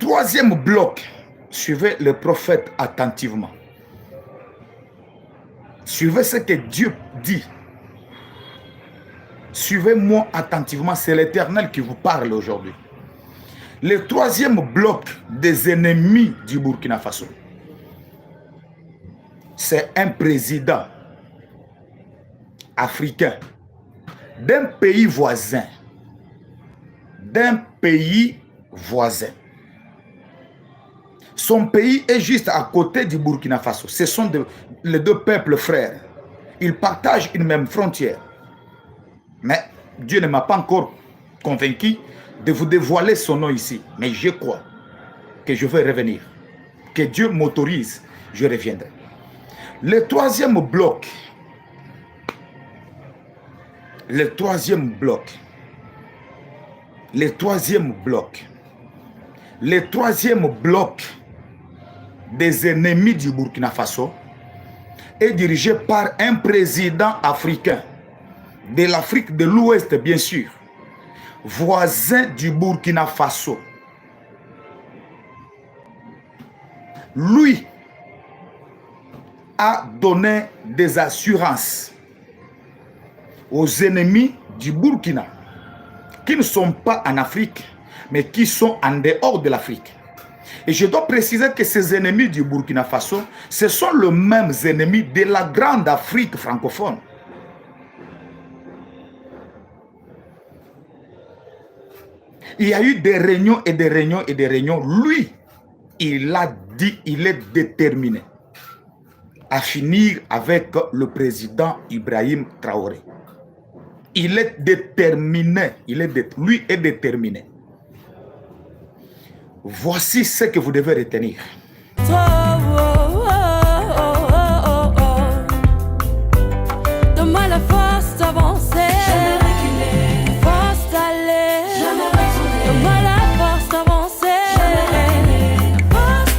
troisième bloc, suivez le prophète attentivement. Suivez ce que Dieu dit. Suivez-moi attentivement, c'est l'Éternel qui vous parle aujourd'hui. Le troisième bloc des ennemis du Burkina Faso, c'est un président africain d'un pays voisin. Son pays est juste à côté du Burkina Faso. Ce sont les deux peuples frères. Ils partagent une même frontière. Mais Dieu ne m'a pas encore convaincu de vous dévoiler son nom ici. Mais je crois que je vais revenir. Que Dieu m'autorise, je reviendrai. Le troisième bloc. Le troisième bloc des ennemis du Burkina Faso est dirigé par un président africain de l'Afrique de l'Ouest, bien sûr, voisin du Burkina Faso. Lui a donné des assurances aux ennemis du Burkina qui ne sont pas en Afrique, mais qui sont en dehors de l'Afrique. Et je dois préciser que ces ennemis du Burkina Faso, ce sont les mêmes ennemis de la grande Afrique francophone. Il y a eu des réunions et des réunions et des réunions. Lui, il a dit, il est déterminé à finir avec le président Ibrahim Traoré. Il est déterminé, lui est déterminé. Voici ce que vous devez retenir. Donne-moi la force d'avancer, jamais reculer, force d'aller, jamais retourner. Donne-moi la force d'avancer, jamais reculer, force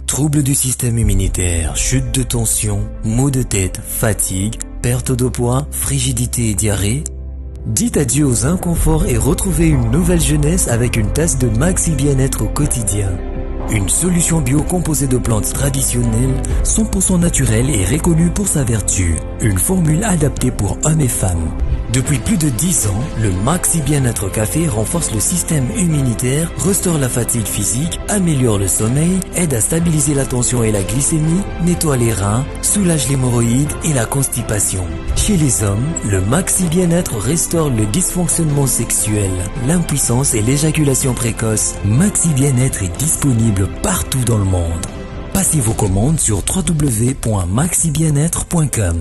Troubles du système immunitaire, chute de tension, maux de tête, fatigue, perte de poids, frigidité et diarrhée. Dites adieu aux inconforts et retrouvez une nouvelle jeunesse avec une tasse de Maxi Bien-être au quotidien. Une solution bio composée de plantes traditionnelles, 100% naturelle et reconnue pour sa vertu. Une formule adaptée pour hommes et femmes. Depuis plus de 10 ans, le Maxi Bien-être Café renforce le système immunitaire, restaure la fatigue physique, améliore le sommeil, aide à stabiliser la tension et la glycémie, nettoie les reins, soulage l'hémorroïde et la constipation. Chez les hommes, le Maxi Bien-être restaure le dysfonctionnement sexuel, l'impuissance et l'éjaculation précoce. Maxi Bien-être est disponible partout dans le monde. Passez vos commandes sur www.maxibienêtre.com.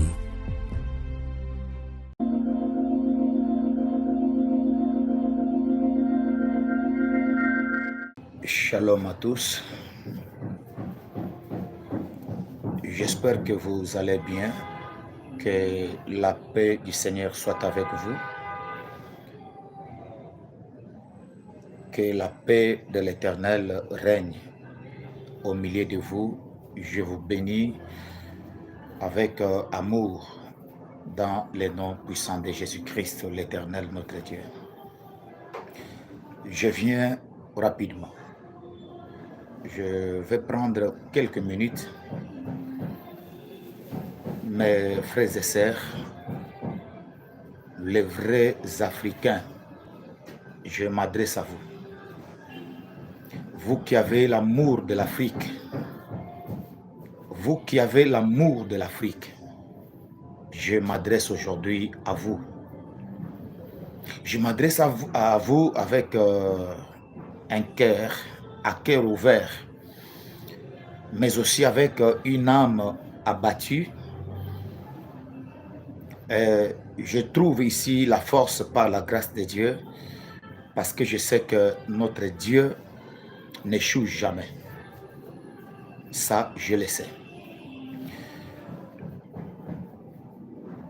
Shalom à tous. J'espère que vous allez bien, que la paix du Seigneur soit avec vous, que la paix de l'Éternel règne au milieu de vous. Je vous bénis avec amour dans le nom puissant de Jésus-Christ, l'Éternel, notre Dieu. Je viens rapidement. Je vais prendre quelques minutes. Mes frères et sœurs, les vrais Africains, je m'adresse à vous. Vous qui avez l'amour de l'Afrique, vous qui avez l'amour de l'Afrique, je m'adresse aujourd'hui à vous. Je m'adresse à vous avec un cœur, à cœur ouvert, mais aussi avec une âme abattue. Je trouve ici la force par la grâce de Dieu, parce que je sais que notre Dieu n'échoue jamais. Ça, je le sais.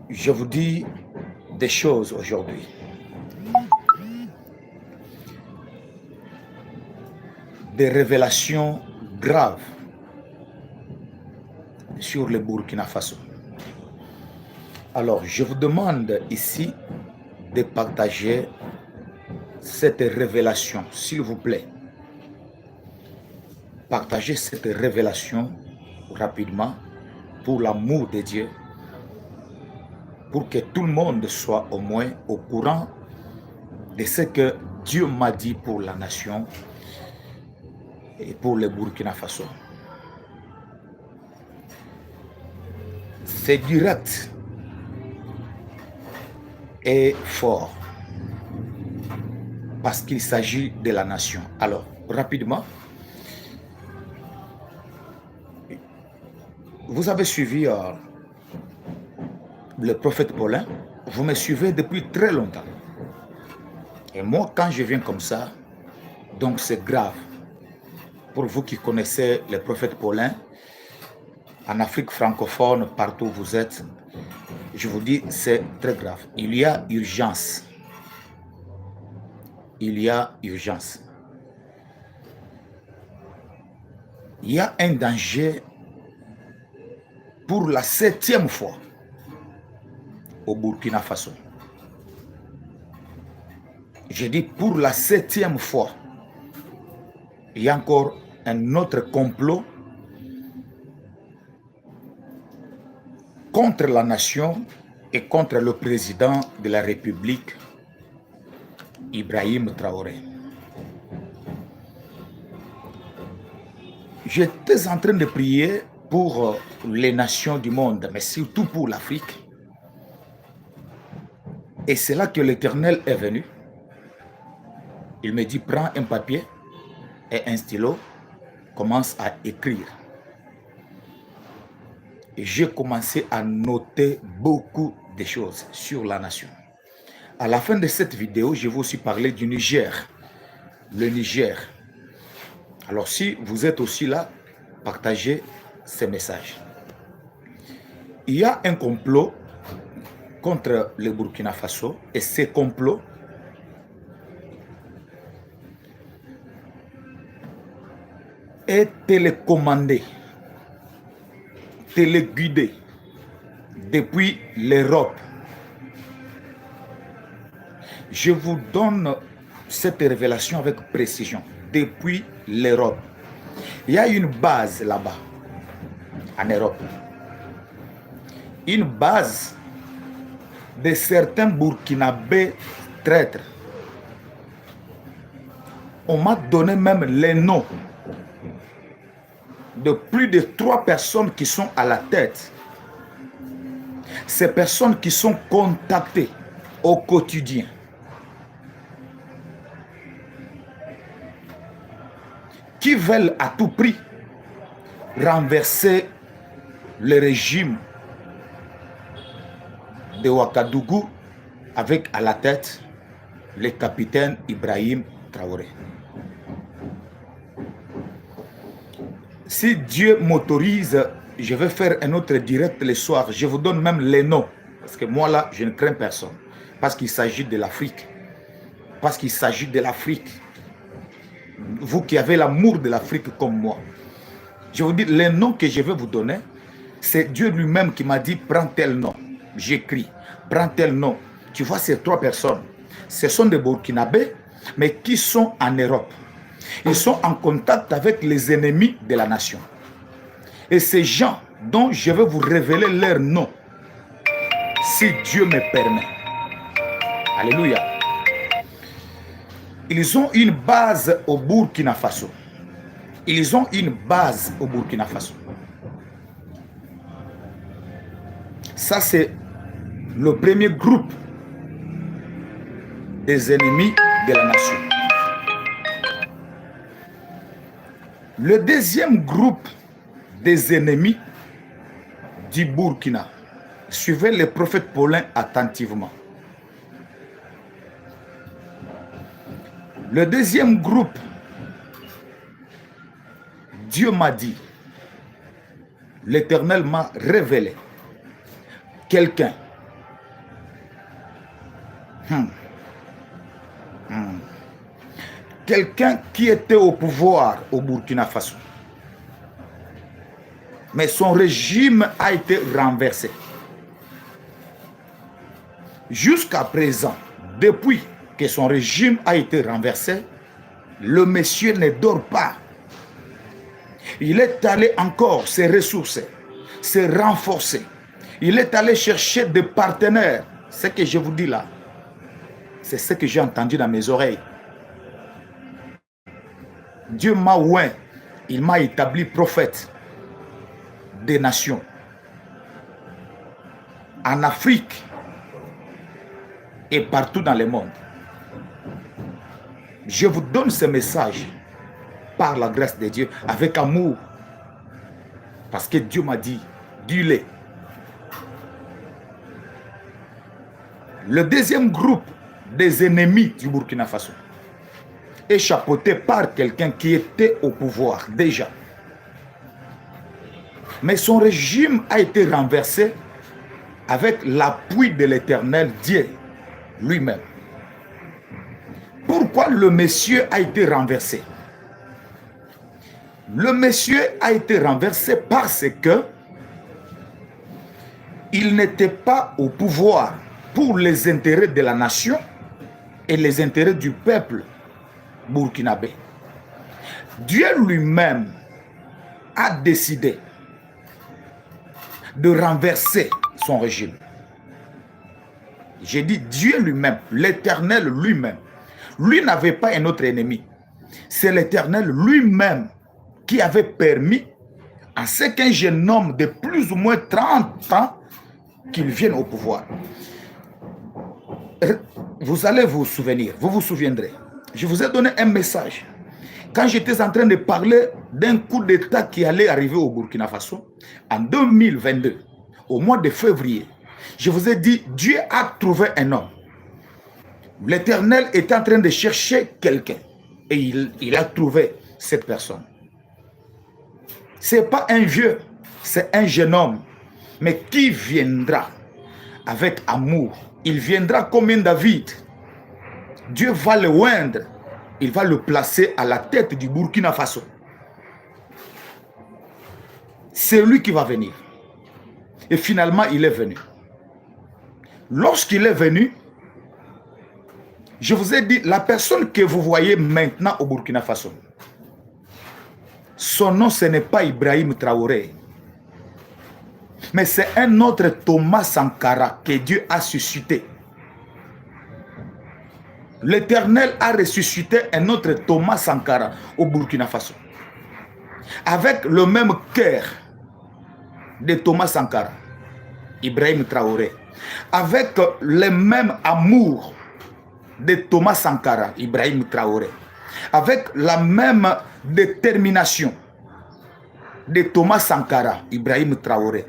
Je vous dis des choses aujourd'hui. des révélations graves sur le Burkina Faso. Alors, je vous demande ici de partager cette révélation, s'il vous plaît. Partagez cette révélation rapidement pour l'amour de Dieu, pour que tout le monde soit au moins au courant de ce que Dieu m'a dit pour la nation et pour le Burkina Faso. C'est direct et fort parce qu'il s'agit de la nation. Alors, rapidement, vous avez suivi le prophète Paulin, vous me suivez depuis très longtemps. Et moi, quand je viens comme ça, donc c'est grave. Pour vous qui connaissez le prophète Paulin, en Afrique francophone, partout où vous êtes, je vous dis, c'est très grave. Il y a urgence. Il y a urgence. Il y a un danger pour la 7e fois au Burkina Faso. Je dis pour la 7e fois. Il y a encore un autre complot contre la nation et contre le président de la République, Ibrahim Traoré. J'étais en train de prier pour les nations du monde, mais surtout pour l'Afrique. Et c'est là que l'Éternel est venu. Il me dit, prends un papier et un stylo, commence à écrire. Et j'ai commencé à noter beaucoup de choses sur la nation. À la fin de cette vidéo, je vais aussi parler du Niger. Le Niger. Alors si vous êtes aussi là, partagez ces messages. Il y a un complot contre le Burkina Faso et ces complots est télécommandé, téléguidé depuis l'Europe. Je vous donne cette révélation avec précision. Depuis l'Europe. Il y a une base là-bas, en Europe. Une base de certains Burkinabés traîtres. On m'a donné même les noms de plus de 3 personnes qui sont à la tête. Ces personnes qui sont contactées au quotidien. Qui veulent à tout prix renverser le régime de Ouagadougou avec à la tête le capitaine Ibrahim Traoré. Si Dieu m'autorise, je vais faire un autre direct le soir. Je vous donne même les noms. Parce que moi là, je ne crains personne. Parce qu'il s'agit de l'Afrique. Parce qu'il s'agit de l'Afrique. Vous qui avez l'amour de l'Afrique comme moi. Je vous dis, les noms que je vais vous donner, c'est Dieu lui-même qui m'a dit, prends tel nom. J'écris, prends tel nom. Tu vois ces 3 personnes. Ce sont des Burkinabés, mais qui sont en Europe. Ils sont en contact avec les ennemis de la nation. Et ces gens dont je vais vous révéler leur nom, si Dieu me permet. Alléluia. Ils ont une base au Burkina Faso. Ils ont une base au Burkina Faso. Ça, c'est le premier groupe des ennemis de la nation. Le deuxième groupe des ennemis du Burkina. Suivez le prophète Paulin attentivement. Le deuxième groupe, Dieu m'a dit, l'Éternel m'a révélé quelqu'un quelqu'un qui était au pouvoir au Burkina Faso. Mais son régime a été renversé. Jusqu'à présent, depuis que son régime a été renversé, le monsieur ne dort pas. Il est allé encore se ressourcer, se renforcer. Il est allé chercher des partenaires. Ce que je vous dis là, c'est ce que j'ai entendu dans mes oreilles. Dieu m'a oint, il m'a établi prophète des nations. En Afrique et partout dans le monde. Je vous donne ce message par la grâce de Dieu, avec amour. Parce que Dieu m'a dit, dis-le. Le deuxième groupe des ennemis du Burkina Faso est chapeauté par quelqu'un qui était au pouvoir déjà. Mais son régime a été renversé avec l'appui de l'Éternel Dieu lui-même. Pourquoi le monsieur a été renversé? Le monsieur a été renversé parce que il n'était pas au pouvoir pour les intérêts de la nation et les intérêts du peuple burkinabé. Dieu lui-même a décidé de renverser son régime. J'ai dit Dieu lui-même, l'Éternel lui-même. Lui n'avait pas un autre ennemi. C'est l'Éternel lui-même qui avait permis à ce qu'un jeune homme de plus ou moins 30 ans qu'il vienne au pouvoir. Vous allez vous souvenir, vous vous souviendrez. Je vous ai donné un message. Quand j'étais en train de parler d'un coup d'État qui allait arriver au Burkina Faso, en 2022, au mois de février, je vous ai dit, Dieu a trouvé un homme. L'Éternel est en train de chercher quelqu'un. Et il a trouvé cette personne. Ce n'est pas un vieux, c'est un jeune homme. Mais qui viendra avec amour. Il viendra comme un David. Dieu va le oindre. Il va le placer à la tête du Burkina Faso. C'est lui qui va venir. Et finalement, il est venu. Lorsqu'il est venu, je vous ai dit, la personne que vous voyez maintenant au Burkina Faso, son nom, ce n'est pas Ibrahim Traoré, mais c'est un autre Thomas Sankara que Dieu a suscité. L'Éternel a ressuscité un autre Thomas Sankara au Burkina Faso, avec le même cœur de Thomas Sankara, Ibrahim Traoré, avec le même amour de Thomas Sankara, Ibrahim Traoré, avec la même détermination de Thomas Sankara, Ibrahim Traoré,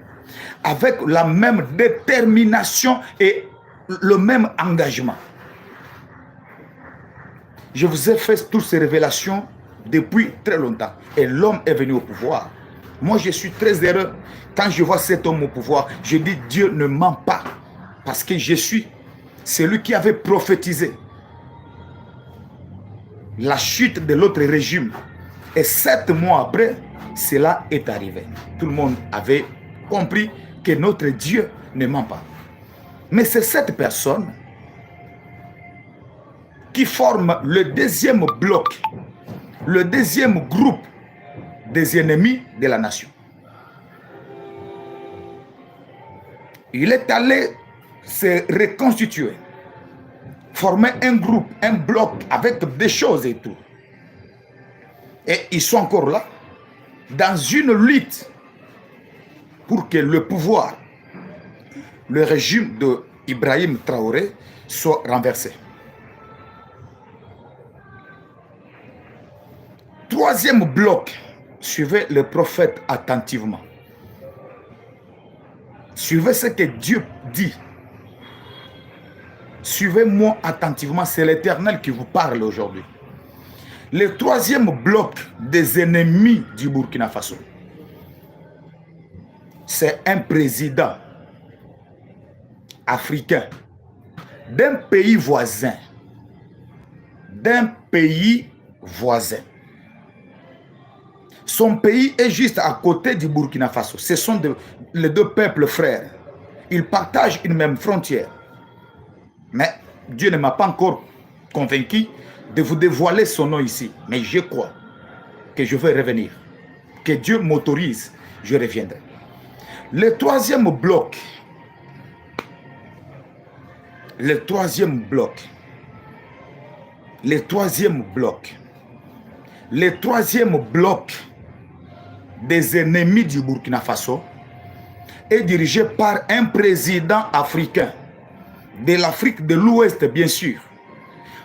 avec la même détermination et le même engagement. Je vous ai fait toutes ces révélations depuis très longtemps. Et l'homme est venu au pouvoir. Moi, je suis très heureux. Quand je vois cet homme au pouvoir, je dis Dieu ne ment pas. Parce que je suis celui qui avait prophétisé la chute de l'autre régime. Et 7 mois après, cela est arrivé. Tout le monde avait compris que notre Dieu ne ment pas. Mais c'est cette personne qui forme le deuxième bloc, le deuxième groupe des ennemis de la nation. Il est allé se reconstituer, former un groupe, un bloc avec des choses et tout. Et ils sont encore là, dans une lutte pour que le pouvoir, le régime de Ibrahim Traoré soit renversé. Troisième bloc, suivez le prophète attentivement. Suivez ce que Dieu dit. Suivez-moi attentivement, c'est l'Éternel qui vous parle aujourd'hui. Le troisième bloc des ennemis du Burkina Faso, c'est un président africain d'un pays voisin, d'un pays voisin. Son pays est juste à côté du Burkina Faso. Ce sont les deux peuples frères. Ils partagent une même frontière. Mais Dieu ne m'a pas encore convaincu de vous dévoiler son nom ici. Mais je crois que je vais revenir. Que Dieu m'autorise, je reviendrai. Le troisième bloc. Le troisième bloc. Le troisième bloc. Le troisième bloc des ennemis du Burkina Faso est dirigé par un président africain, de l'Afrique de l'Ouest bien sûr,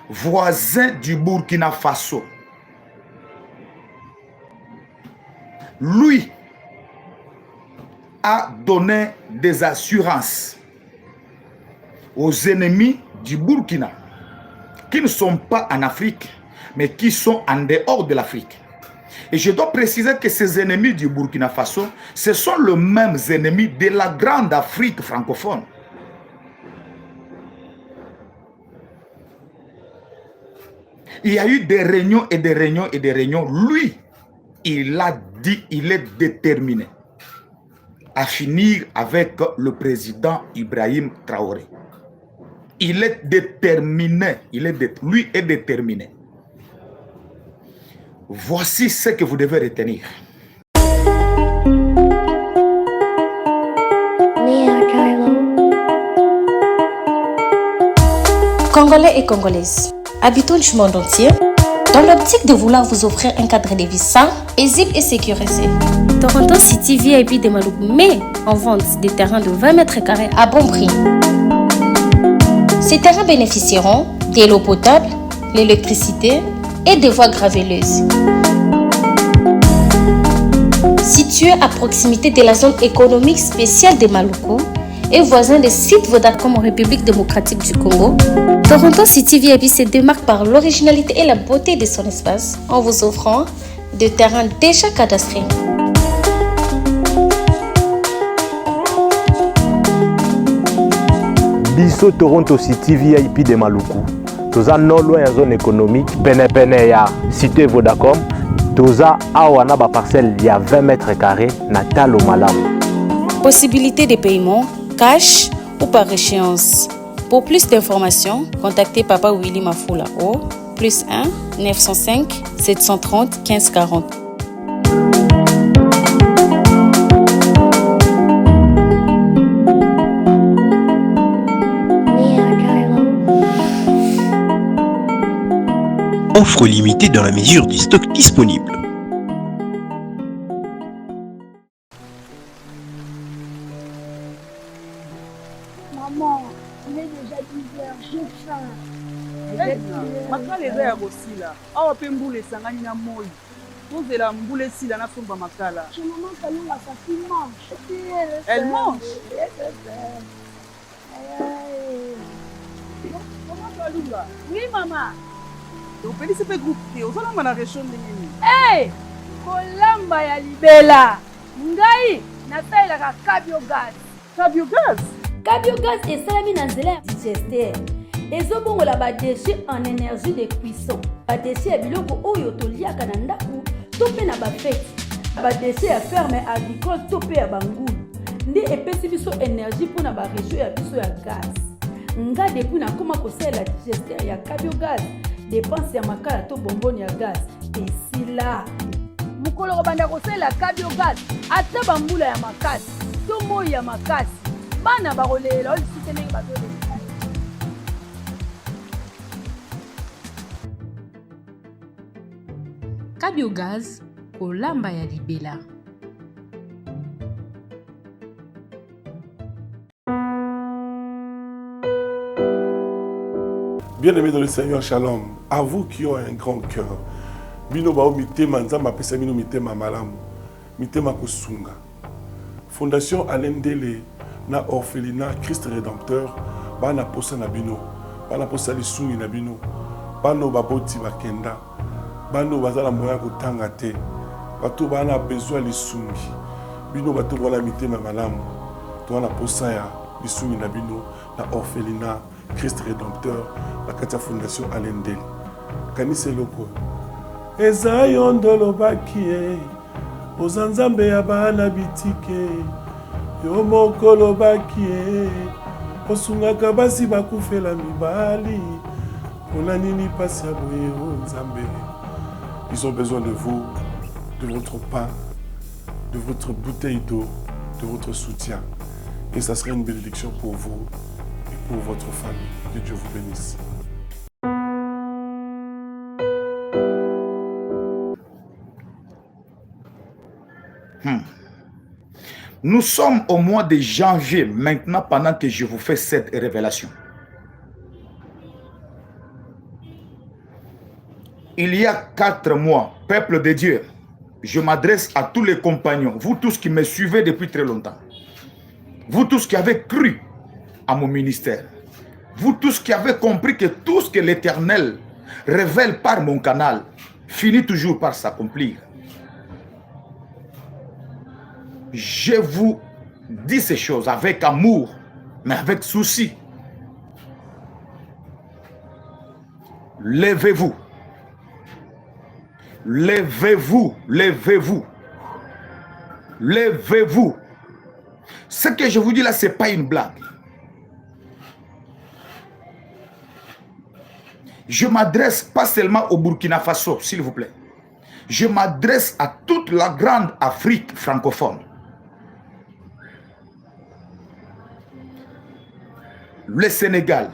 voisin du Burkina Faso. Lui a donné des assurances aux ennemis du Burkina qui ne sont pas en Afrique, mais qui sont en dehors de l'Afrique. Et je dois préciser que ces ennemis du Burkina Faso, ce sont les mêmes ennemis de la grande Afrique francophone. Il y a eu des réunions et des réunions et des réunions. Lui, il a dit, il est déterminé à finir avec le président Ibrahim Traoré. Il est déterminé, lui est déterminé. Voici ce que vous devez retenir. Congolais et Congolaises, habitants du monde entier, dans l'optique de vouloir vous offrir un cadre de vie sain, paisible et sécurisé, Toronto City VIP de Malouk met en vente des terrains de 20 mètres carrés à bon prix. Ces terrains bénéficieront de l'eau potable, l'électricité et des voies gravelleuses. Situé à proximité de la zone économique spéciale de Maluku et voisin des sites Vodacom en République démocratique du Congo, Toronto City VIP se démarque par l'originalité et la beauté de son espace en vous offrant des terrains déjà cadastrés. Biso Toronto City VIP de Maluku. Toza non loin ya zone économique, pene ya cité Vodacom. Toza awana ba parcelle ya 20 mètres carrés na talo malamu. Possibilité de paiement, cash ou par échéance. Pour plus d'informations, contactez Papa Willy Mafoula au +1 905 730 1540. Offre limitée dans la mesure du stock disponible. Maman, il est déjà 10h, j'ai faim. Makala eza ya kosila awa mpe mbula esangani na moi tozela mbula esila na somba makala. Maman Kalunga, sa fille mange. Elle mange. Maman Kalunga. Oui, maman. opelisi mpe groupe te ozolamba na région ndenge nini? Hey, kolamba ya libela ngai nasalelaka cabiogas. Cabiogas? Cabiogas esalami na nzela ya digester ezobongola badeshe en énergie de cuisson, badeshe ya biloko oyo toliaka na ndako to mpe na bafeti, badeshe ya ferme agricole to mpe ya bangulu nde epesi biso énergie mpona baregio ya biso ya gaz. Nga depuis nakoma kosalela digester ya cabiogas, dépense ya makala to bomboni ya gaz esila. Mukolo kobanda kosalela cabiogas ata bambula ya makasi to moi ya makasi bana bakolela olisusu ndenge bazolela. Cabiogas kolamba ya libela. Bien-aimés dans le Seigneur, shalom. À vous qui ont un grand cœur. Bino bao mitema nzamba pesa bino mitema malamu. Mitema kusunga. Fondation Alain Dele na orphelinat Christ Rédempteur bana posa na bino. Bana posa lisungi na bino. Bano baboti bakenda. Bano bazala moya kotanga te. Bato bana besoin lisungi. Bino bato wala mitema malamu. To na posa ya lisungi na bino na orphelinat Christ Rédempteur, la Katia Fondation Alain Dele. Kanise loko, eza yo ndolobaki ye oza nzambe ya bana bitike yo moko lobaki ye osungaka basi bakufela mibali mpona nini pasi ya boye o nzambe. Ils ont besoin de vous, de votre pain, de votre bouteille d'eau, de votre soutien. Et ça serait une bénédiction pour vous et pour votre famille. Que Dieu vous bénisse. Nous sommes au mois de janvier maintenant pendant que je vous fais cette révélation. Il y a 4 mois, peuple de Dieu, je m'adresse à tous les compagnons, vous tous qui me suivez depuis très longtemps, vous tous qui avez cru à mon ministère, vous tous qui avez compris que tout ce que l'Éternel révèle par mon canal finit toujours par s'accomplir. Je vous dis ces choses avec amour, mais avec souci. Levez-vous. Levez-vous, levez-vous. Levez-vous. Ce que je vous dis là, ce n'est pas une blague. Je m'adresse pas seulement au Burkina Faso, s'il vous plaît. Je m'adresse à toute la grande Afrique francophone. Le Sénégal.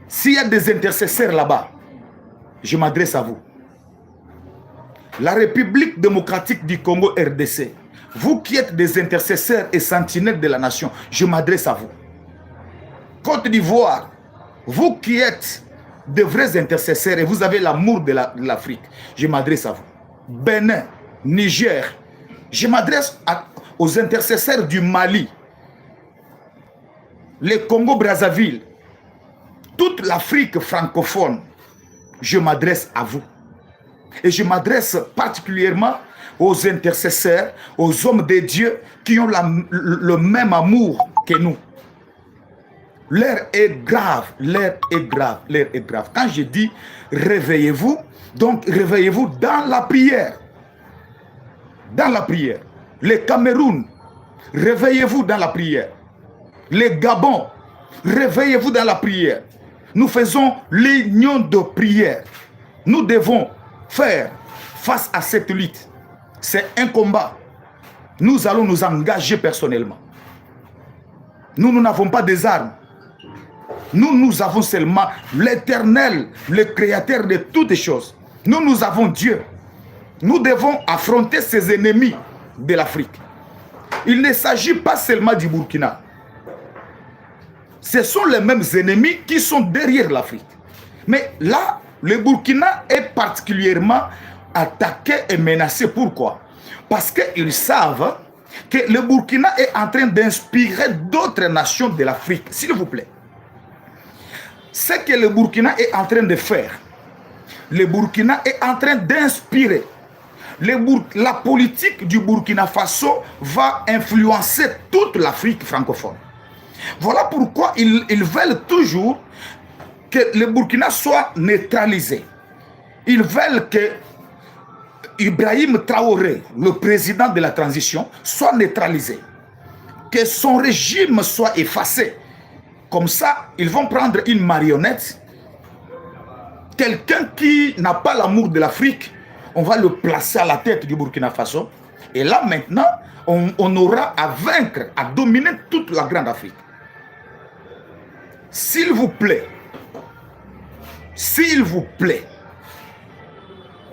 S'il y a des intercesseurs là-bas, je m'adresse à vous. La République démocratique du Congo RDC, vous qui êtes des intercesseurs et sentinelles de la nation, je m'adresse à vous. Côte d'Ivoire, vous qui êtes de vrais intercesseurs et vous avez l'amour de l'Afrique, je m'adresse à vous. Bénin, Niger, je m'adresse aux intercesseurs du Mali, le Congo-Brazzaville, toute l'Afrique francophone, je m'adresse à vous. Et je m'adresse particulièrement aux intercesseurs, aux hommes de Dieu qui ont le même amour que nous. L'heure est grave, l'heure est grave, l'heure est grave. Quand je dis réveillez-vous, donc réveillez-vous dans la prière. Dans la prière. Le Cameroun, réveillez-vous dans la prière. Le Gabon, réveillez-vous dans la prière. Nous faisons l'union de prière. Nous devons faire face à cette lutte. C'est un combat. Nous allons nous engager personnellement. Nous n'avons pas des armes. Nous avons seulement l'Éternel, le Créateur de toutes choses. Nous avons Dieu. Nous devons affronter ces ennemis de l'Afrique. Il ne s'agit pas seulement du Burkina. Ce sont les mêmes ennemis qui sont derrière l'Afrique. Mais là, le Burkina est particulièrement attaqué et menacé. Pourquoi? Parce qu'ils savent que le Burkina est en train d'inspirer d'autres nations de l'Afrique. S'il vous plaît. Ce que le Burkina est en train de faire, le Burkina est en train d'inspirer. La politique du Burkina Faso va influencer toute l'Afrique francophone. Voilà pourquoi ils veulent toujours que le Burkina soit neutralisé. Ils veulent que Ibrahim Traoré, le président de la transition, soit neutralisé. Que son régime soit effacé. Comme ça, ils vont prendre une marionnette. Quelqu'un qui n'a pas l'amour de l'Afrique, on va le placer à la tête du Burkina Faso. Et là, maintenant, on aura à vaincre, à dominer toute la grande Afrique. S'il vous plaît,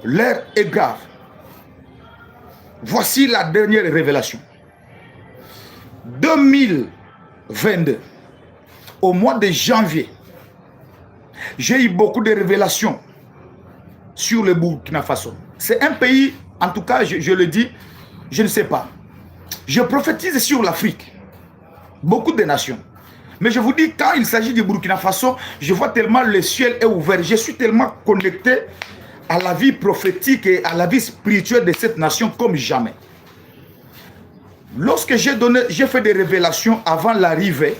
l'heure est grave. Voici la dernière révélation. 2022, au mois de janvier, j'ai eu beaucoup de révélations sur le Burkina Faso. C'est un pays, en tout cas, je le dis, je ne sais pas. Je prophétise sur l'Afrique, beaucoup de nations. Mais je vous dis, quand il s'agit du Burkina Faso, je vois tellement le ciel est ouvert. Je suis tellement connecté à la vie prophétique et à la vie spirituelle de cette nation comme jamais. Lorsque j'ai fait des révélations avant l'arrivée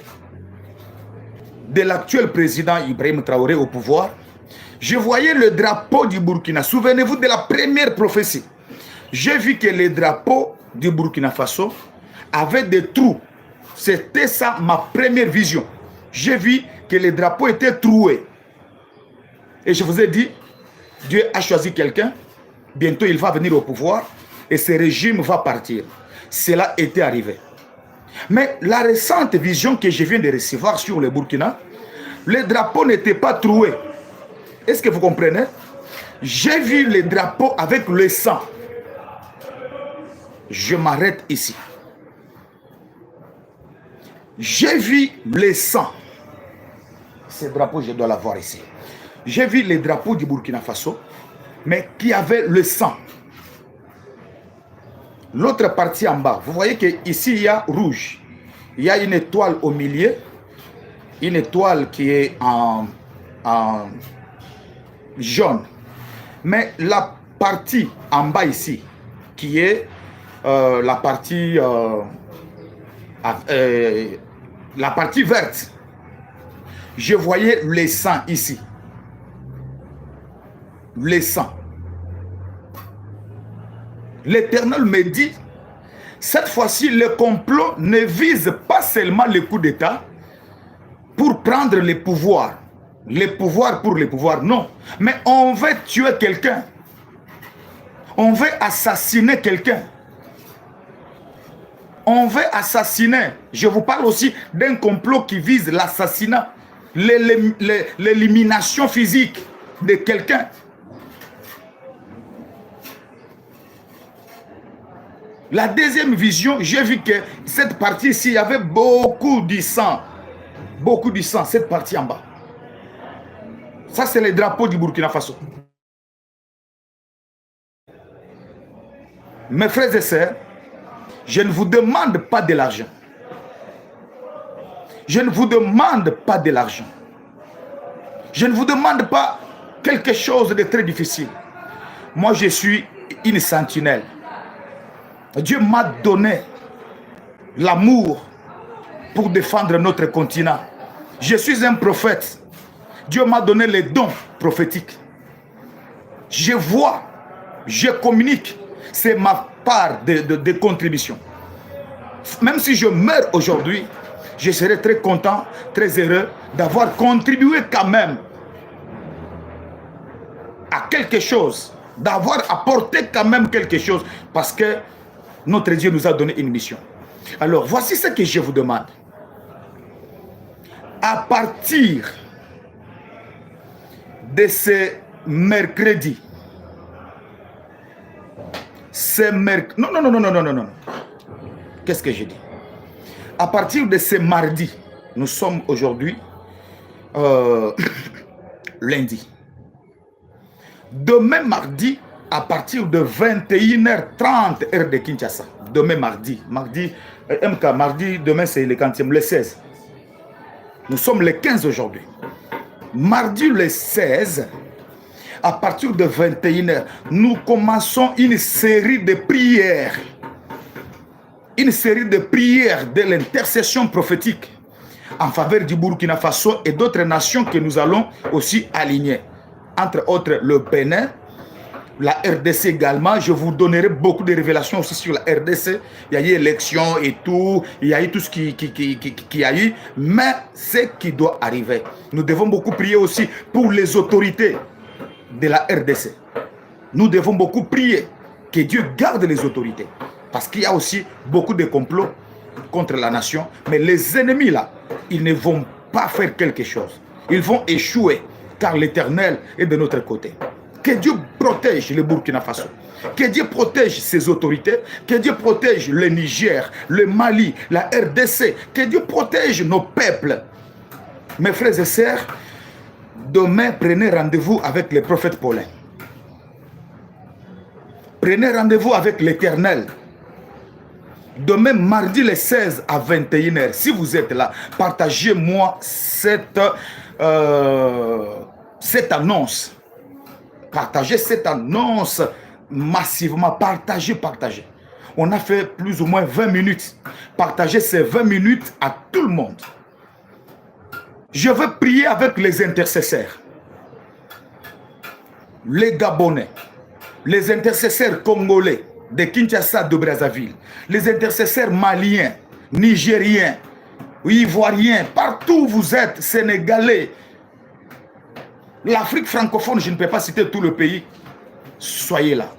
de l'actuel président Ibrahim Traoré au pouvoir, Je voyais le drapeau du Burkina. Souvenez-vous de la première prophétie. J'ai vu que les drapeaux du Burkina Faso avaient des trous. C'était ça ma première vision. J'ai vu que les drapeaux étaient troués. Et je vous ai dit, Dieu a choisi quelqu'un. Bientôt, il va venir au pouvoir et ce régime va partir. Cela était arrivé. Mais la récente vision que je viens de recevoir sur le Burkina, les drapeaux n'étaient pas troués. Est-ce que vous comprenez? J'ai vu les drapeaux avec le sang. Je m'arrête ici. J'ai vu le sang. Ces drapeaux, je dois l'avoir ici. J'ai vu les drapeaux du Burkina Faso, mais qui avaient le sang. L'autre partie en bas, vous voyez qu'ici, il y a rouge. Il y a une étoile au milieu. Une étoile qui est en jaune. Mais la partie en bas ici, qui est la partie verte, je voyais le sang ici. Le sang. L'Éternel me dit, cette fois-ci, le complot ne vise pas seulement le coup d'État pour prendre les pouvoirs pour les pouvoirs, non. Mais on veut tuer quelqu'un. On veut assassiner quelqu'un. On veut assassiner. Je vous parle aussi d'un complot qui vise l'assassinat, l'élimination physique de quelqu'un. La deuxième vision, j'ai vu que cette partie ici, il y avait beaucoup de sang. Beaucoup de sang, cette partie en bas. Ça, c'est le drapeau du Burkina Faso. Mes frères et sœurs, je ne vous demande pas de l'argent. Je ne vous demande pas de l'argent. Je ne vous demande pas quelque chose de très difficile. Moi, je suis une sentinelle. Dieu m'a donné l'amour pour défendre notre continent. Je suis un prophète. Dieu m'a donné les dons prophétiques. Je vois, je communique. C'est ma part de contribution. Même si je meurs aujourd'hui, je serai très content, très heureux d'avoir contribué quand même à quelque chose, d'avoir apporté quand même quelque chose, parce que notre Dieu nous a donné une mission. Alors, voici ce que je vous demande. À partir de ce mercredi, non. Qu'est-ce que j'ai dit? À partir de ce mardi, nous sommes aujourd'hui lundi. Demain mardi, à partir de 21h30 heure de Kinshasa. Demain mardi, demain c'est le 40e, le 16. Nous sommes le 15 aujourd'hui. Mardi le 16, à partir de 21h, nous commençons une série de prières. Une série de prières de l'intercession prophétique en faveur du Burkina Faso et d'autres nations que nous allons aussi aligner. Entre autres, le Bénin, la RDC également. Je vous donnerai beaucoup de révélations aussi sur la RDC. Il y a eu élection et tout. Il y a eu tout ce qui a eu. Mais ce qui doit arriver. Nous devons beaucoup prier aussi pour les autorités de la RDC. Nous devons beaucoup prier que Dieu garde les autorités. Parce qu'il y a aussi beaucoup de complots contre la nation. Mais les ennemis là, ils ne vont pas faire quelque chose. Ils vont échouer. Car l'Éternel est de notre côté. Que Dieu protège le Burkina Faso. Que Dieu protège ses autorités. Que Dieu protège le Niger, le Mali, la RDC. Que Dieu protège nos peuples. Mes frères et sœurs, demain, prenez rendez-vous avec le prophète Paulin. Prenez rendez-vous avec l'Éternel. Demain, mardi le 16 à 21h, si vous êtes là, partagez-moi cette annonce. Partagez cette annonce massivement. Partagez. On a fait plus ou moins 20 minutes. Partagez ces 20 minutes à tout le monde. Je veux prier avec les intercesseurs. les Gabonais, les intercesseurs congolais de Kinshasa, de Brazzaville, les intercesseurs maliens, nigériens, ivoiriens, partout où vous êtes, sénégalais, l'Afrique francophone, je ne peux pas citer tout le pays, soyez là.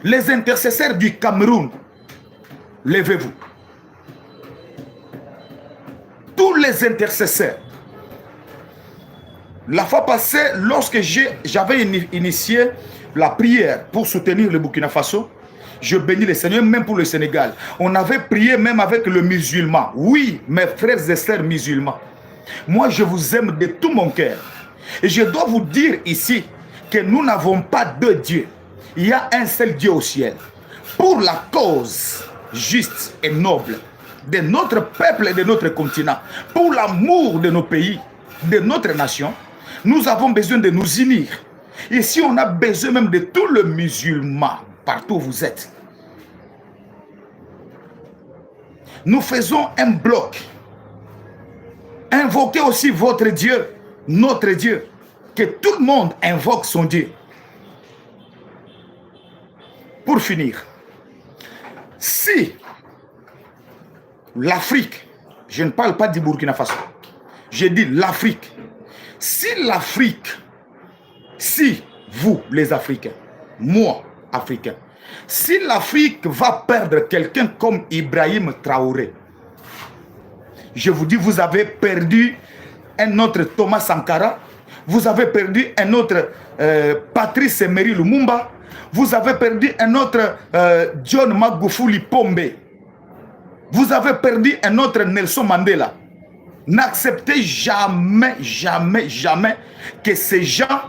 Les intercesseurs du Cameroun, levez-vous. Tous les intercesseurs. La fois passée, lorsque j'avais initié la prière pour soutenir le Burkina Faso, je bénis le Seigneur, même pour le Sénégal. On avait prié même avec le musulman. Oui, mes frères et sœurs musulmans. Moi, je vous aime de tout mon cœur. Et je dois vous dire ici que nous n'avons pas deux dieux. Il y a un seul Dieu au ciel. Pour la cause juste et noble de notre peuple et de notre continent, pour l'amour de nos pays, de notre nation, nous avons besoin de nous unir. Ici, on a besoin même de tous les musulmans, partout où vous êtes. Nous faisons un bloc. Invoquez aussi votre Dieu, notre Dieu. Que tout le monde invoque son Dieu. Pour finir, si l'Afrique, je ne parle pas du Burkina Faso, je dis l'Afrique, si l'Afrique, si vous les Africains, moi Africain, si l'Afrique va perdre quelqu'un comme Ibrahim Traoré, je vous dis, vous avez perdu un autre Thomas Sankara, vous avez perdu un autre Patrice Emery Lumumba, vous avez perdu un autre John Magufuli Pombe, vous avez perdu un autre Nelson Mandela. N'acceptez jamais, jamais, jamais que ces gens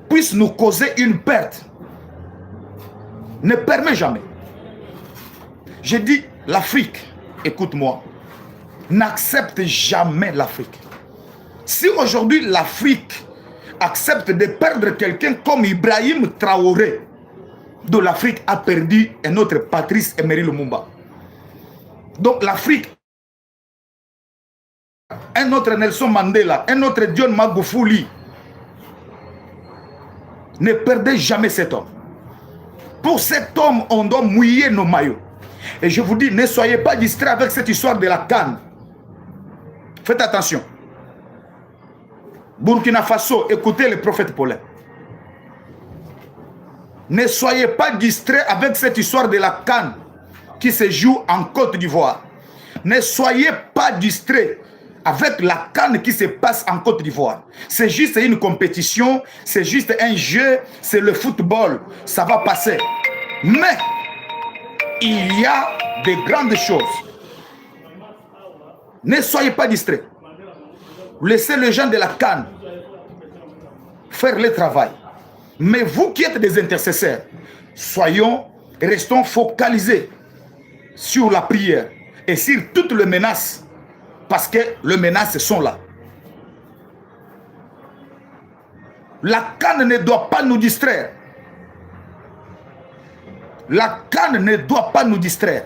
puissent nous causer une perte. Ne permets jamais. Je dis l'Afrique, écoute-moi, n'accepte jamais l'Afrique. Si aujourd'hui l'Afrique accepte de perdre quelqu'un comme Ibrahim Traoré, de l'Afrique a perdu un autre Patrice Emery Lumumba. Donc l'Afrique, un autre Nelson Mandela, un autre John Magufuli. Ne perdez jamais cet homme. Pour cet homme, on doit mouiller nos maillots. Et je vous dis, ne soyez pas distraits avec cette histoire de la CAN. Faites attention. Burkina Faso, écoutez le prophète Paulin. Ne soyez pas distraits avec cette histoire de la CAN qui se joue en Côte d'Ivoire. Ne soyez pas distraits avec la CAN qui se passe en Côte d'Ivoire. C'est juste une compétition, c'est juste un jeu, c'est le football, ça va passer. Mais il y a de grandes choses. Ne soyez pas distraits. Laissez les gens de la CAN faire le travail. Mais vous qui êtes des intercesseurs, restons focalisés sur la prière et sur toutes les menaces, parce que les menaces sont là. La CAN ne doit pas nous distraire. La CAN ne doit pas nous distraire.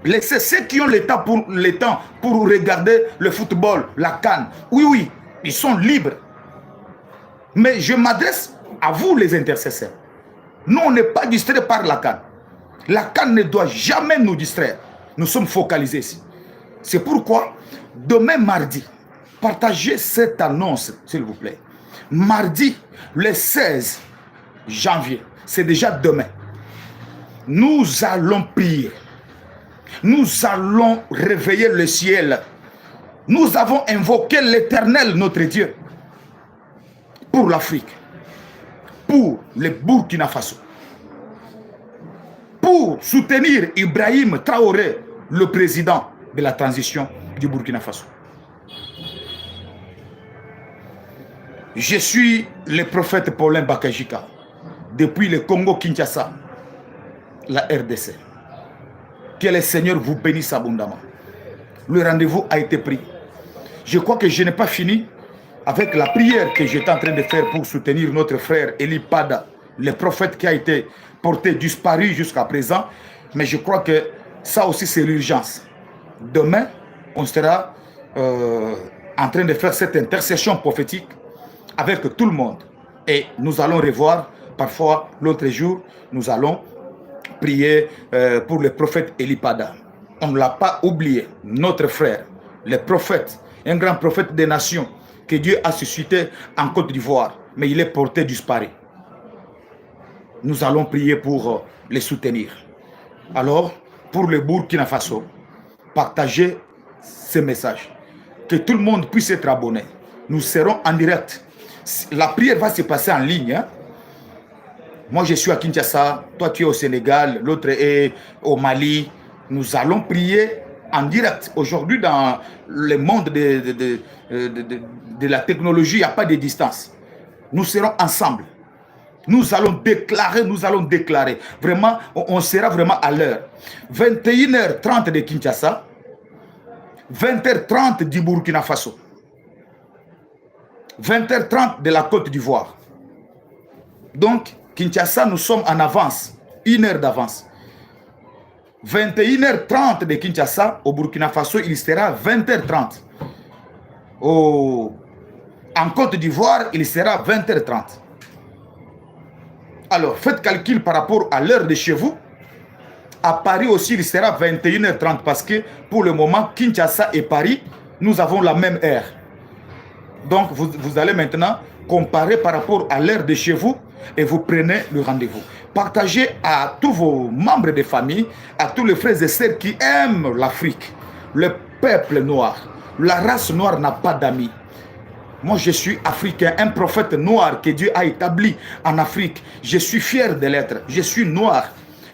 Laissez ceux qui ont le temps pour regarder le football, la CAN. Oui, ils sont libres. Mais je m'adresse à vous les intercesseurs. Nous, on n'est pas distraits par la CAN. La CAN ne doit jamais nous distraire. Nous sommes focalisés ici. C'est pourquoi, demain mardi, partagez cette annonce, s'il vous plaît. Mardi, le 16 janvier, c'est déjà demain. Nous allons prier. Nous allons réveiller le ciel. Nous avons invoqué l'Éternel, notre Dieu, pour l'Afrique, pour le Burkina Faso, pour soutenir Ibrahim Traoré, le président de la transition du Burkina Faso. Je suis le prophète Paulin Bakajika, depuis le Congo-Kinshasa, la RDC. Que le Seigneur vous bénisse abondamment. Le rendez-vous a été pris. Je crois que je n'ai pas fini avec la prière que j'étais en train de faire pour soutenir notre frère Eli Pada, le prophète qui a été porté disparu jusqu'à présent. Mais je crois que ça aussi c'est l'urgence. Demain, on sera en train de faire cette intercession prophétique avec tout le monde. Et nous allons revoir, parfois l'autre jour, nous allons prier pour le prophète Elipada. On ne l'a pas oublié, notre frère, le prophète, un grand prophète des nations que Dieu a suscité en Côte d'Ivoire, mais il est porté disparu. Nous allons prier pour les soutenir. Alors, pour le Burkina Faso, partagez ce message. Que tout le monde puisse être abonné. Nous serons en direct. La prière va se passer en ligne. Hein? Moi, je suis à Kinshasa. Toi, tu es au Sénégal. L'autre est au Mali. Nous allons prier en direct. Aujourd'hui, dans le monde de la technologie, il n'y a pas de distance. Nous serons ensemble. Nous allons déclarer. Vraiment, on sera vraiment à l'heure. 21h30 de Kinshasa. 20h30 du Burkina Faso. 20h30 de la Côte d'Ivoire. Donc, Kinshasa, nous sommes en avance. 1 heure d'avance. 21h30 de Kinshasa, au Burkina Faso, il sera 20h30. En Côte d'Ivoire, il sera 20h30. Alors, faites calcul par rapport à l'heure de chez vous. À Paris aussi, il sera 21h30 parce que pour le moment, Kinshasa et Paris, nous avons la même heure. Donc, vous allez maintenant comparer par rapport à l'heure de chez vous et vous prenez le rendez-vous. Partagez à tous vos membres de famille, à tous les frères et sœurs qui aiment l'Afrique, le peuple noir. La race noire n'a pas d'amis. Moi, je suis africain, un prophète noir que Dieu a établi en Afrique. Je suis fier de l'être. Je suis noir.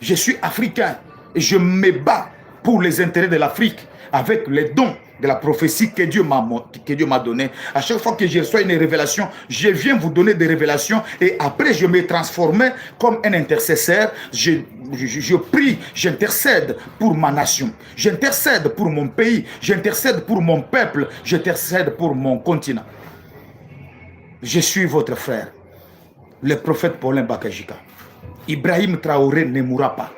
Je suis africain. Et je me bats pour les intérêts de l'Afrique avec les dons de la prophétie que Dieu m'a donné. À chaque fois que je reçois une révélation, je viens vous donner des révélations et après je me transforme comme un intercesseur. Je prie, j'intercède pour ma nation, j'intercède pour mon pays, j'intercède pour mon peuple, j'intercède pour mon continent. Je suis votre frère, le prophète Paulin Bakajika. Ibrahim Traoré ne mourra pas.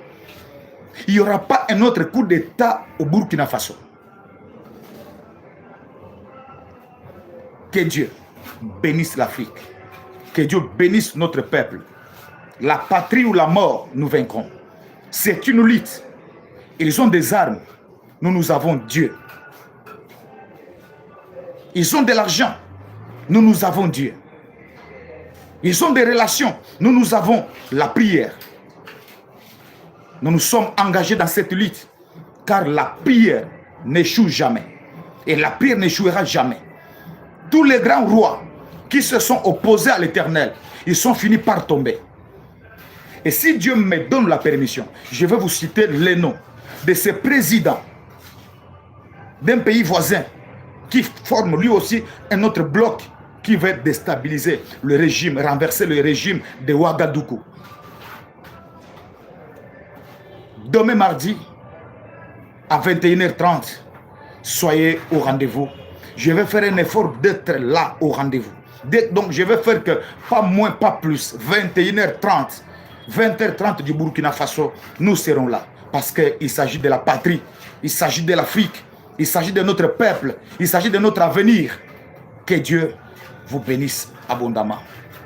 Il n'y aura pas un autre coup d'État au Burkina Faso. Que Dieu bénisse l'Afrique. Que Dieu bénisse notre peuple. La patrie ou la mort, nous vaincrons. C'est une lutte. Ils ont des armes. Nous avons Dieu. Ils ont de l'argent. Nous avons Dieu. Ils ont des relations. Nous avons la prière. Nous sommes engagés dans cette lutte. Car la prière n'échoue jamais. Et la prière n'échouera jamais. Tous les grands rois qui se sont opposés à l'Éternel, ils sont finis par tomber. Et si Dieu me donne la permission, je vais vous citer les noms de ces présidents d'un pays voisin qui forme lui aussi un autre bloc qui va déstabiliser le régime, renverser le régime de Ouagadougou. Demain mardi, à 21h30, soyez au rendez-vous. Je vais faire un effort d'être là au rendez-vous. Donc je vais faire que, pas moins, pas plus, 21h30, 20h30 du Burkina Faso, nous serons là. Parce qu'il s'agit de la patrie, il s'agit de l'Afrique, il s'agit de notre peuple, il s'agit de notre avenir. Que Dieu vous bénisse abondamment.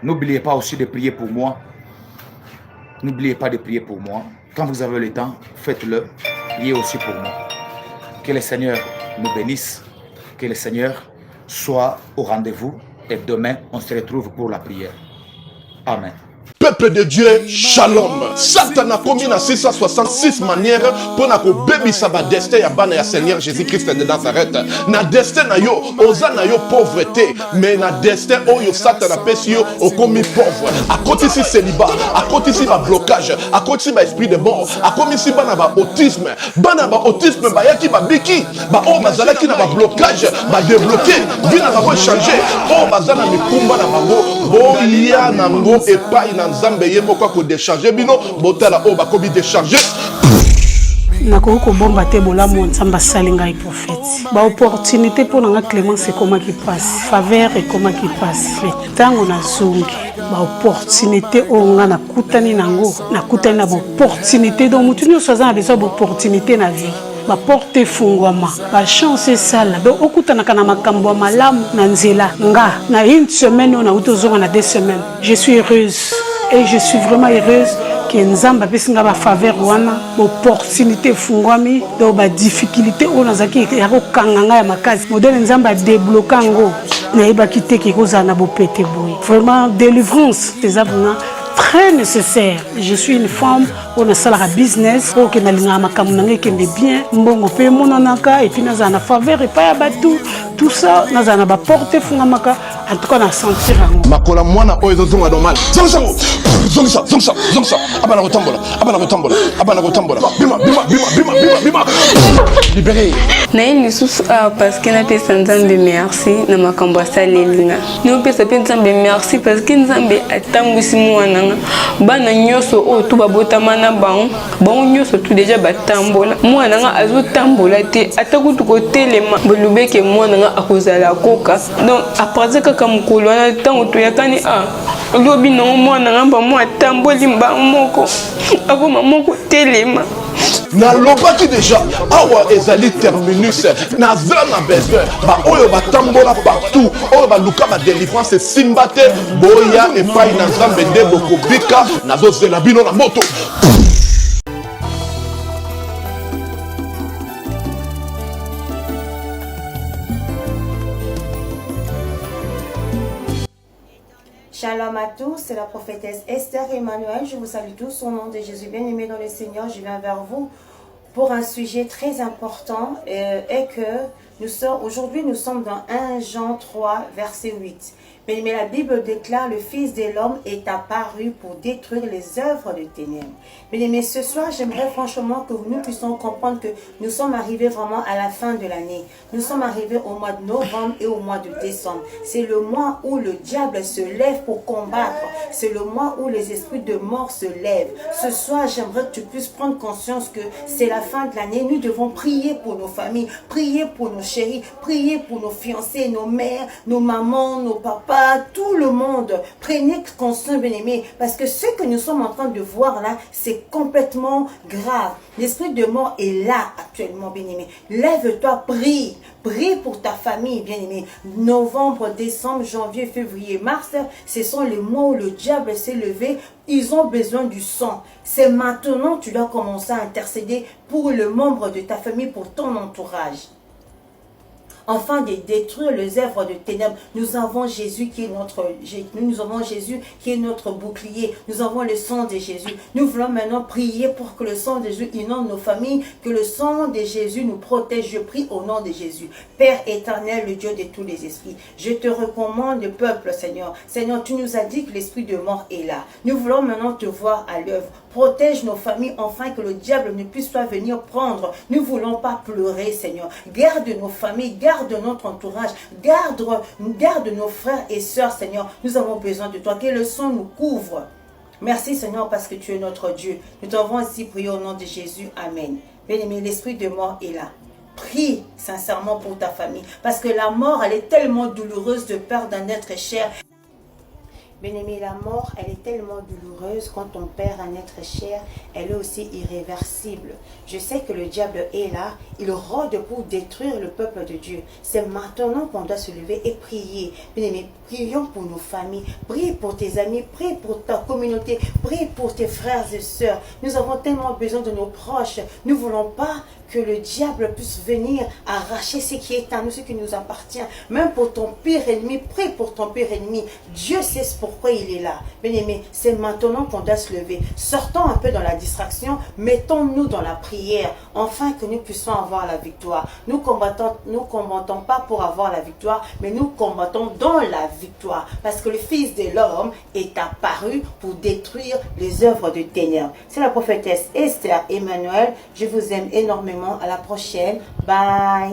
N'oubliez pas aussi de prier pour moi. N'oubliez pas de prier pour moi. Quand vous avez le temps, faites-le. Priez aussi pour moi. Que le Seigneur nous bénisse. Que le Seigneur soit au rendez-vous. Et demain, on se retrouve pour la prière. Amen. Peuple de Dieu, shalom. Satan a commis dans 666 manières pour na ko bebisa ba destin ya bana ya Seigneur Jésus-Christ de Nazareth. Na destin na yo, oza na yo pauvreté, mais na destin oyo Satan a pesi yo o commis pauvre. A côté si célibat, a côté si ba blocage, a côté si ba esprit de mort, a commis si bana ba autisme ba yaki ba biki, ba o bazala ki na ba blocage, ba débloquer, bina ba changer, o bazala mikumba na bango, bo ya na ngo epai na Nzambe ye moko ko décharger bino botala o bakobi décharger nakoko kobomba te bolamu Nzambe asali ngai prophète ba opportunité pour nga Clémence ekoma ki passe faveur ekoma ki passe tango na zungi ba opportunité o nga nakutani nango nakutani na opportunité donc mutu nyonso aza na besoin d'opportunité na vie baporte efungwama bachance esala donc okutanaka na makambo ya malamu na nzela nga na une semaine oyo nauti ozonga na 2 semaines. Je suis heureuse et je suis vraiment heureuse que nzambe apesi nga bafaveur wana baopportunité efungwami donc badifficulté oyo nazalaki ya kokanga ngai ya makasi modele nzambe adébloka yango nayebaki te ke kozala na bopete boye. Vraiment délivrance eza vraiment très nécessaire. Je suis une femme on a salaka business pour que nalinga makambo na ngai kende bien mbongo pe monanaka et puis nazala na faveur et pas batou tout ça nazala na baporte efungamaka en tout cas na sentir yango makola mwana oyo ezozonga normal zongisa abana kotambola bima libéré naye lisusu awa parce que napesa nzambe merci na makambo asalelinga nopesa mpe nzambe merci parce que nzambe atambwisi mwananga bana nyonso oyo to babotama na bango nyonso tu deja batambola mwananga azotambola te ata kutu kotelema bolobeke mwananga akozala koka donc apartir kaka mokolo wana ntango toyakani lobi nango mwananga bamo atamboli mbango moko akoma moko telema nalobaki deja awa ezali terminus naza na besoin baoyo batambola partout oyo baluka badelivrance esimba te boya epai na nzambe nde bokobika nazozela bino na moto. Shalom à tous, c'est la prophétesse Esther Emmanuel. Je vous salue tous au nom de Jésus. Bien-aimés dans le Seigneur, je viens vers vous pour un sujet très important et que aujourd'hui nous sommes dans 1 Jean 3, verset 8. Mais la Bible déclare, le Fils de l'homme est apparu pour détruire les œuvres de ténèbres. Mais ce soir, j'aimerais franchement que nous puissions comprendre que nous sommes arrivés vraiment à la fin de l'année. Nous sommes arrivés au mois de novembre et au mois de décembre. C'est le mois où le diable se lève pour combattre. C'est le mois où les esprits de mort se lèvent. Ce soir, j'aimerais que tu puisses prendre conscience que c'est la fin de l'année. Nous devons prier pour nos familles, prier pour nos chéris, prier pour nos fiancés, nos mères, nos mamans, nos papas, tout le monde. Prenez conscience, bien-aimés, parce que ce que nous sommes en train de voir là, c'est complètement grave. L'esprit de mort est là actuellement, bien-aimé. Lève-toi, prie. Prie pour ta famille, bien-aimé. Novembre, décembre, janvier, février, mars, ce sont les mois où le diable s'est levé. Ils ont besoin du sang. C'est maintenant que tu dois commencer à intercéder pour le membre de ta famille, pour ton entourage. Enfin de détruire les œuvres de ténèbres. Nous avons Jésus qui est notre bouclier. Nous avons le sang de Jésus. Nous voulons maintenant prier pour que le sang de Jésus inonde nos familles, que le sang de Jésus nous protège. Je prie au nom de Jésus. Père éternel, le Dieu de tous les esprits, je te recommande le peuple, Seigneur. Seigneur, tu nous as dit que l'esprit de mort est là. Nous voulons maintenant te voir à l'œuvre. Protège nos familles, afin que le diable ne puisse pas venir prendre. Nous ne voulons pas pleurer, Seigneur. Garde nos familles, garde notre entourage, garde nos frères et sœurs, Seigneur. Nous avons besoin de toi. Que le sang nous couvre. Merci, Seigneur, parce que tu es notre Dieu. Nous t'avons ainsi prié au nom de Jésus. Amen. Bien-aimé, l'esprit de mort est là. Prie sincèrement pour ta famille. Parce que la mort, elle est tellement douloureuse de perdre un être cher. Bien-aimé, la mort, elle est tellement douloureuse quand on perd un être cher, elle est aussi irréversible. Je sais que le diable est là, il rôde pour détruire le peuple de Dieu. C'est maintenant qu'on doit se lever et prier. Bien-aimé, prions pour nos familles, prie pour tes amis, prie pour ta communauté, prie pour tes frères et sœurs. Nous avons tellement besoin de nos proches. Nous ne voulons pas que le diable puisse venir arracher ce qui est à nous, ce qui nous appartient. Même pour ton pire ennemi, prie pour ton pire ennemi. Dieu sait pourquoi il est là. Bien-aimé, c'est maintenant qu'on doit se lever. Sortons un peu dans la distraction, mettons-nous dans la prière, afin que nous puissions avoir la victoire. Nous combattons pas pour avoir la victoire, mais nous combattons dans la victoire. Parce que le Fils de l'homme est apparu pour détruire les œuvres de ténèbres. C'est la prophétesse Esther Emmanuel. Je vous aime énormément. À la prochaine. Bye.